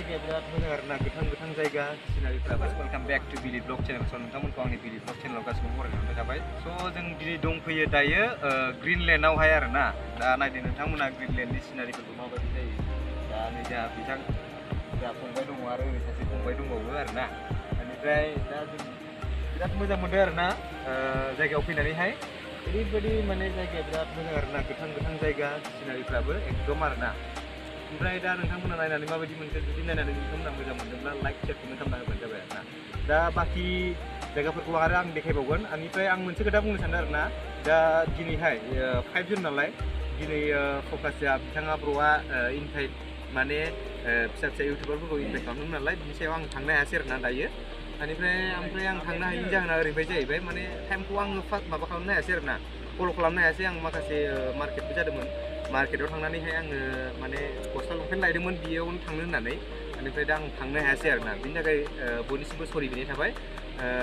जायगाया बिराद मोजां आरोना गोथां जायगा सिनारिफ्राबो वेलकाम बेक टु बिलि ब्लग चेनेल स' नोंथांमोनखौ आंनि बिलि ब्लग चेनेलाव गासिबो बरायनानै थाबाय स' जों दिनै दंफैयो दायो ग्रिनलेण्डआवहाय आरोना दा नायदो नोंथांमोना ग्रिनलेण्डनि सिनारिफोरखौ माबायदि जायो दा नै जोंहा फंबाय दङ आरो ओरै सासे फंबाय दंबावो आरोना बेनिफ्राय दा जों बिराद मोजां मोनदों आरोना जायगायाव फैनानैहाय ओरैबायदि माने जायगाया बिराद मोजां आरोना गोथां जायगा सिनारिफ्राबो एकदम आरोना ओमफ्राय दा नोंथांमोना नायनानै माबायदि मोनखो जुदि नायनानै नोंथांमोना मोजां मोनदोंब्ला लाइक शेयार कमेन्ट खालामना होबानो जाबाय आरोना दा बाखि जायगाफोरखौ आरो आं देखायबावगोन आंनिफ्राय आं मोनसे खोथा बुंनो सानदों आरोना दा दिनैहाय 5 जुन नालाय दिनै फकासआ बिथाङा ब्र'आ इनभाइट माने फिसा इउटिउबारफोरखौ इनभाइट खालामदों नालाय बिनि सायाव आं थांनो हायासै आरोना दायो ओमफ्राय आं थांनो हायैनि जाहोना ओरैबायदि जाहैबाय माने टाइमखौ आङो माबा खालामनो हायासै आरोना फल' खालामनो हायासै आं माखासे मार्केटबो जादोंमोन मार्केटाव थांनानैहाय आङो माने गस्ला लंपेन्ट लायदोंमोन बेयावनो थांनो होननानै बेनिफ्राय दा आं थांनो हायासै आरोना बिनि थाखाय बयनिसिमबो सरि बिनाय थाबाय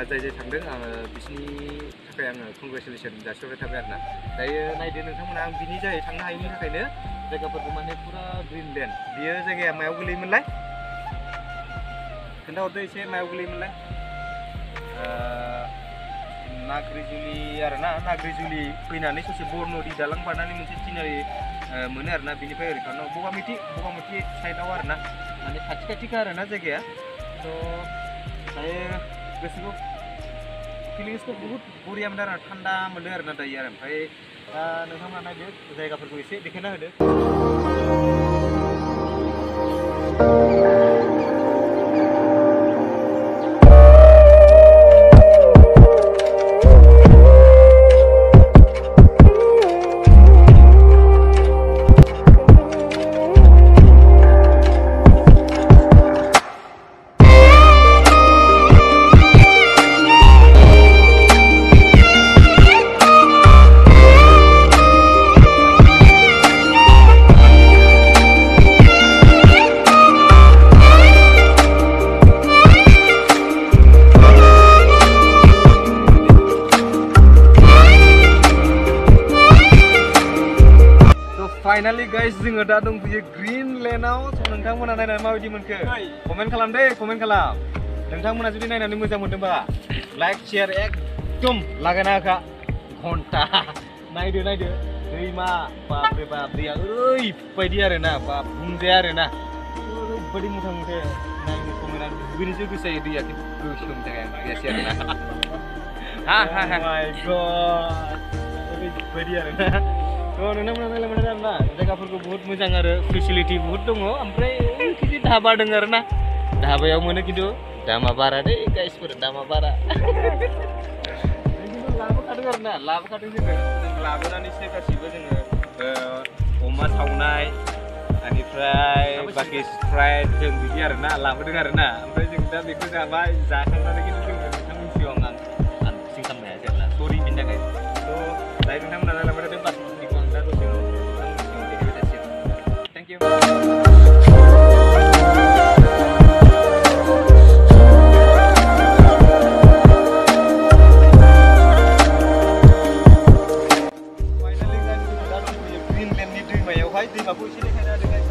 जाय थांदों आङो बिसोरनि थाखाय आङो कंग्रेचुलेसन जासिहरनाय थाबाय आरोना दायो नायदो नोंथांमोना आं बिनि जायै थांनो हायैनि थाखायनो जायगाफोरखौ माने फुरा ग्रिनलेण्ड बियो जायगाया मायाव गोलैयोमोनलाय खोन्थाहरदो एसे मायाव गोलैयोमोनलाय नाग्रिजुलि आरोना नाग्रिजुलि फैनानै ससे बरनदि दालां बारनानै मोनसे सिनारि मोनो आरोना बिनिफ्राय ओरै थांनांगौ बगामाथि साइडआव आरोना माने खाथिखा आरोना जायगाया थ' दायो गोसोखौ फिलिंसखौ बुहुत बरिया मोनदों आरो थान्दा मोनदों आरोना दायो आरो ओमफ्राय दा नोंथांमोना नायदो जायगाफोरखौ एसे देखायना होदो फाइनाली गाइस जोङो दा दंफैयो ग्रिनलेण्डआव स' नोंथांमोना नायनानै माबायदि मोनखो कमेन्ट खालाम दे कमेन्ट खालाम नोंथांमोना जुदि नायनानै मोजां मोनदोंबा लाइक शेयार एकदम लागायना होखा घन्टा नायदो दैमा बाप रे बाप दैया ओरैबायदि आरोना बाप बुंजाया आरोना ओरैबायदि मोजां मोनदों नायनो समायना दुगैनोसो गोसो जायो दैया खिन्थु गोसोम थाखाय गैयासै आरोना माय गड ओरैबायदि आरोना थ' नोंथांमोना नायलाय मोनदों आरोना जायगाफोरखौ बहुत मोजां आरो फेसिलिटि बहुत दङ ओमफ्राय खिन्थु धाबा दङ आरोना धाबायाव मोनो खिन्थु दामा बारा दे गाइसफोर दामा बारा खिन्थु लाबोखादों आरोना जों लाबोनानैसो गासिबो जोङो अमा सावनाय बेनिफ्राय बाखि स्प्राइट जों बिदि आरोना लाबोदों आरोना ओमफ्राय जों दा बेखौ जाबाय जाखांनानै खिन्थु जोङो नोंथांमोननि सिगाङाव आं आनबक्सिं खालामनो हायासै आरोना सरि बिनि थाखाय थ' दायो नोंथांमोना नायलाय मोनदों बाखि Thank you. Finally guys, kita dah punya Greenland ni दैमायावहाय दैमाखौ एसे देखायना होदो guys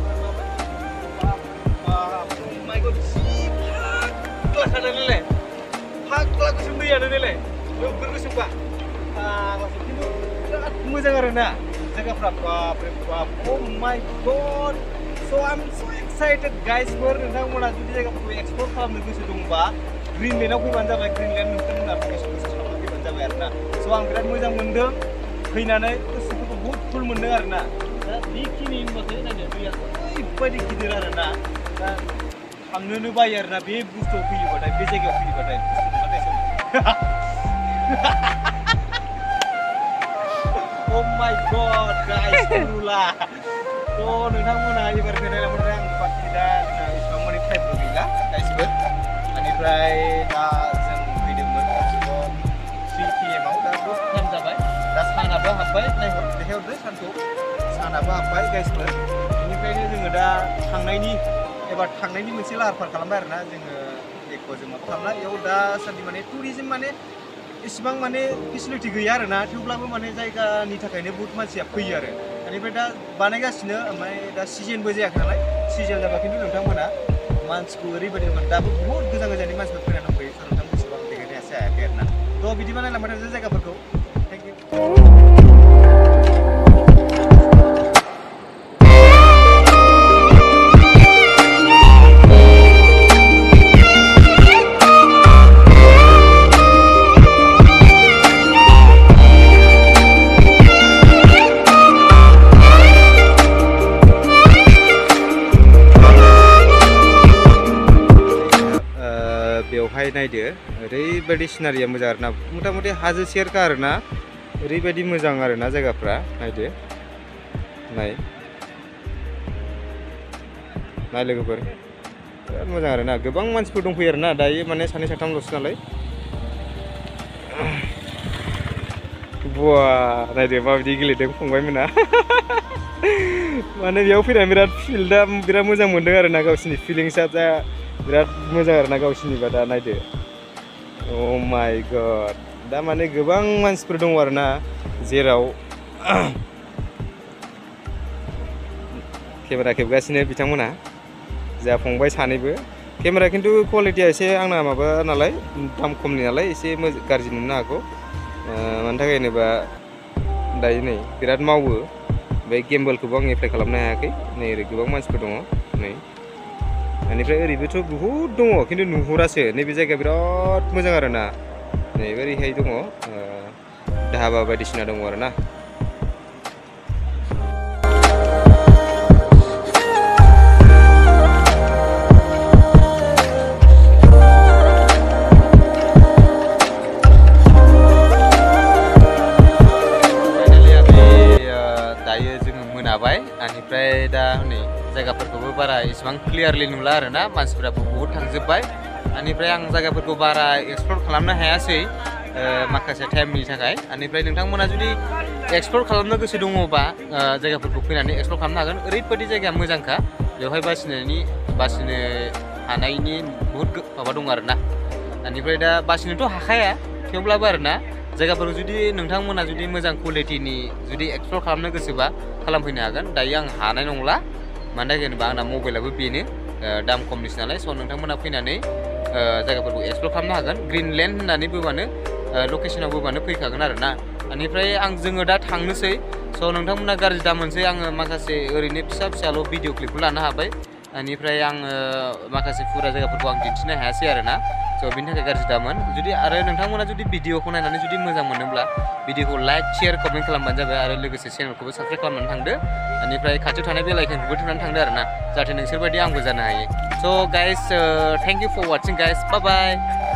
oh my god फाग्ला खानानैलाय फाग्ला गोसोम दैयानो देलाय नोगोर गोसोमबा फाग्ला खिन्थु बिराद मोजां आरोना जायगाफ्रा बाप रे बाप oh my god so I'm so excited guys नोंथांमोना जुदि जायगाफोरखौ एक्सप्लर खालामनो गोसो दंबा ग्रिनलेण्डआव फैबानो जाबाय ग्रिनलेण्ड नोंथांमोना गोसो खालामना फैबानो जाबाय आरोना स' आं बिराद मोजां मोनदों फैनानै गोसोफोरखौ बहुत कुल मोनदों आरोना दा बेखिनि होनबाथाय नायदो दैया ओरैबायदि गिदिर आरोना दा थांनोनो बायो आरोना बे बुस्थुआव फैयोबाथाय बे जायगायाव फैयोबाथाय oh my god guys नुला थ' नोंथांमोना एबार नायलाय मोनदों आं बाखि दा जोंना इसिबां माने टाइमबो गैला गासिबो बेनिफ्राय दा जों फैदोंमोन 3 PM आव दा बहुत टाइम जाबाय दा सानाबो हाबबाय देखायहरदो सानाबो हाबबाय गाइसफोर बेनिफ्रायनो जोङो दा थांनायनि मोनसे लाहार फाहार खालामबाय आरोना जोङो जों माबा खालामला बेयाव दासान्दि माने टुरिजम माने इसिबां माने फेसिलिटि गैया आरोना थेवब्लाबो माने जायगानि थाखायनो बहुत मानसिया फैयो आरो बेनिफ्राय दा बानायगासिनो ओमफ्राय दा सिजनबो जायाखै नालाय सिजन जाबा खिन्थु नोंथांमोना मानसिखौ ओरैबायदि दंमोन दाबो बहुत गोजान गोजाननि मानसिफोर फैनानै दंफैयो स' नोंथां गोसोबा आं देखायनो हायाखै आरो ना थ' बिदिबा नायलांबाय थानोसै जायगाफोरखौ थेंक इउ बेवहाय नायदो ओरैबायदि सिनारिया मोजां आरोना मथा मथि हाजो सेरखा आरोना ओरैबायदि मोजां आरोना जायगाफ्रा नायदो नाय लोगोफोर बिराद मोजां आरोना गोबां मानसिफोर दंफैयो आरोना दायो माने सानै साथामल'सो नालाय बुवा नायदो माबायदि गेलेदों फंबायमोना माने बेयाव फैनानै बिराद फिल्डआ बिराद मोजां मोनदों आरोना गावसिनि फिलिंसआ दा बिराद मोजां आरोना गावसिनिबा दा नायदो अ माय गड दा माने गोबां मानसिफोर दङ आरोना जेराव केमेरा खेबगासिनो बिथांमोना जा फंबाय सानैबो केमेरा खिन्थु क्वालिटिया एसे आंना माबा नालाय दाम खमनि नालाय एसे गाज्रि नुनो हागौ मानि थाखाय होनोबा दायो नै बिराद मावो ओमफ्राय गेम्बलखौबो आं एप्लाइ खालामनो हायाखै नै ओरै गोबां मानसिफोर दङ नै बेनिफ्राय ओरैबोथ' बहुद दङ खिन्थु नुहुरासो नैबे जायगाया बिराद मोजां आरोना नै ओरैहाय दङ धाबा बायदिसिना दङ आरोना दायो जोङो मोनाबाय बेनिफ्राय दा नै जायगाफोरखौबो बारा इसेबां क्लियारलि नुला आरोना मानसिफोराबो बहुत थांजोब्बाय बेनिफ्राय आं जायगाफोरखौ बारा एक्सप्लर खालामनो हायासै माखासे टाइमनि थाखाय बेनिफ्राय नोंथांमोना जुदि एक्सप्लर खालामनो गोसो दङबा जायगाफोरखौ फैनानै एक्सप्लर खालामनो हागोन ओरैबायदि जायगाया मोजांखा बेवहाय बासिनो हानायनि बहुत माबा दं आरोना बेनिफ्राय दा बासिनोथ' हाखाया थेवब्लाबो आरोना जायगाफोरखौ जुदि नोंथांमोना जुदि मोजां क्वालिटिनि जुदि एक्सप्लर खालामनो गोसोबा खालामफैनो हागोन दायो आं हानाय नंला मानो थाखाय होनोबा आंना मबाइलाबो बेनो दाम खमनिसो नालाय स' नोंथांमोना फैनानै जायगाफोरखौ एक्सप्लर खालामनो हागोन ग्रिनलेण्ड होननानै बोबानो लकेसनाव बोबानो फैखागोन आरोना बेनिफ्राय जोङो दा थांनोसै स' नोंथांमोना गाज्रि दा मोनसै आङो माखासे ओरैनो फिसाल' भिडिअ क्लिपखौ लानो हाबाय बेनिफ्राय आङो माखासे फुरा जायगाफोरखौ आं दिन्थिनो हायासै आरोना स' बिनि थाखाय गाज्रि दामोन जुदि आरो नोंथांमोना जुदि भिडिअखौ नायनानै जुदि मोजां मोनोब्ला भिडिअखौ लाइक शेयार कमेन्ट खालामबानो जाबाय आरो लोगोसे चेनेलखौबो साबस्क्राइब खालामनानै थांदो बेनिफ्राय खाथियाव थानाय बेल आइकनखौबो थुनानै थांदो आरोना जाहाथे नोंसोरबायदि आंबो जानो हायो स' guys thank you for watching guys bye bye